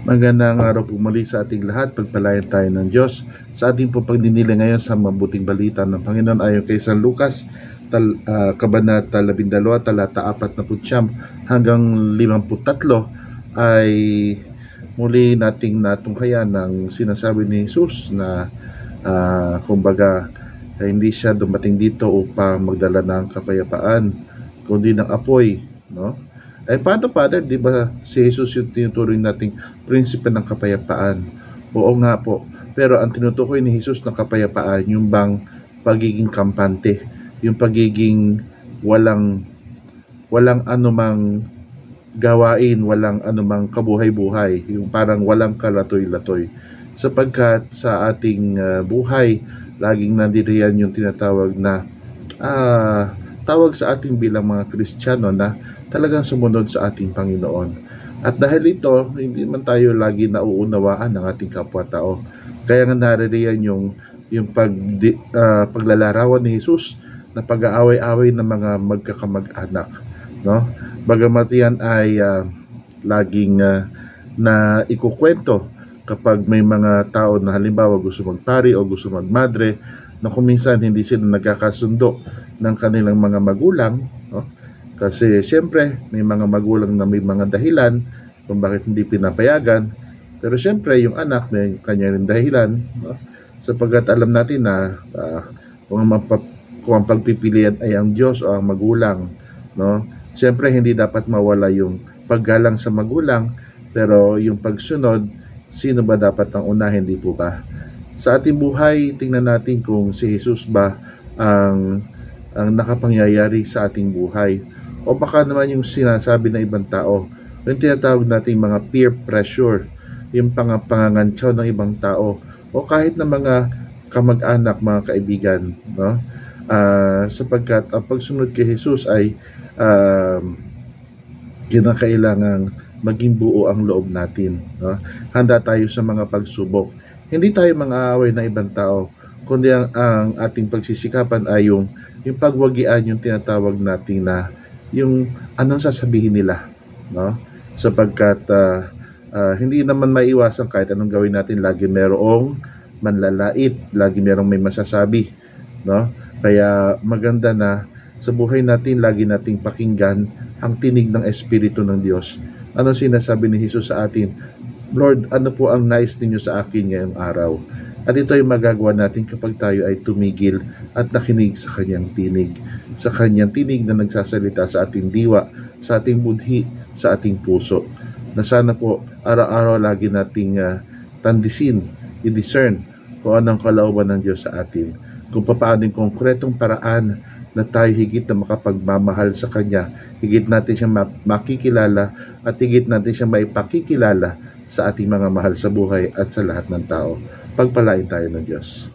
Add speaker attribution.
Speaker 1: Magandang araw po muli sa ating lahat. Pagpalain tayo ng Diyos sa ating po pagdinili ngayon sa mabuting balita ng Panginoon ayon kay San Lucas, Kabanata 12, talata 49 hanggang 53 ay muli nating natunghayan ng sinasabi ni Jesus na kumbaga hindi siya dumating dito upang magdala ng kapayapaan, kundi ng apoy, no? Ay paano, Father, di ba si Jesus yung tinuturing nating prinsipe ng kapayapaan? Oo nga po. Pero ang tinutukoy ni Jesus ng kapayapaan, yung bang pagiging kampante, yung pagiging walang anumang gawain, walang anumang kabuhay-buhay, yung parang walang kalatoy-latoy. Sapagkat sa ating buhay, laging nandiriyan yung tinatawag na tawag sa ating bilang mga Kristiyano na talagang sumunod sa ating Panginoon. At dahil ito, hindi man tayo lagi nauunawaan ng ating kapwa-tao. Kaya nga naririyan yung paglalarawan ni Jesus na pag-aaway-away ng mga magkakamag-anak, no? Bagamat yan ay laging na ikukwento kapag may mga tao na halimbawa gusto magpari o gusto magmadre, na kung minsan hindi sila nagkakasundo ng kanilang mga magulang, no? Kasi siyempre may mga magulang na may mga dahilan kung bakit hindi pinapayagan. Pero siyempre yung anak may kanya rin dahilan, no? Sapagkat alam natin na kung ang pagpipilian ay ang Diyos o ang magulang, no? Siyempre hindi dapat mawala yung paggalang sa magulang, pero yung pagsunod, sino ba dapat ang una, hindi po ba? Sa ating buhay, tingnan natin kung si Jesus ba ang nakapangyayari sa ating buhay. O baka naman yung sinasabi ng ibang tao, yung tinatawag natin mga peer pressure, yung pangangantsaw ng ibang tao, o kahit na mga kamag-anak, mga kaibigan, no? Sapagkat ang pagsunod kay Jesus ay kinakailangang maging buo ang loob natin, no? Handa tayo sa mga pagsubok. Hindi tayo mang-aaway ng ibang tao, kundi ang ating pagsisikapan ay yung pagwagian, yung tinatawag natin na yung anong sasabihin nila, no? Sapagkat hindi naman maiwasan kahit anong gawin natin, lagi merong manlalait, lagi merong may masasabi, no? Kaya maganda na sa buhay natin lagi nating pakinggan ang tinig ng Espiritu ng Diyos. Ano sinasabi ni Jesus sa atin? Lord, ano po ang nais ninyo sa akin ngayong araw? At ito ay magagawa natin kapag tayo ay tumigil at nakinig sa kanyang tinig. Sa kanyang tinig na nagsasalita sa ating diwa, sa ating budhi, sa ating puso. Na sana po araw-araw lagi nating tandisin, i-discern kung anong kalooban ng Diyos sa atin. Kung paano yung konkretong paraan na tayo higit na makapagmamahal sa Kanya, higit natin siyang makikilala at higit natin siyang maipakikilala sa ating mga mahal sa buhay at sa lahat ng tao. Pagpalain tayo ng Diyos.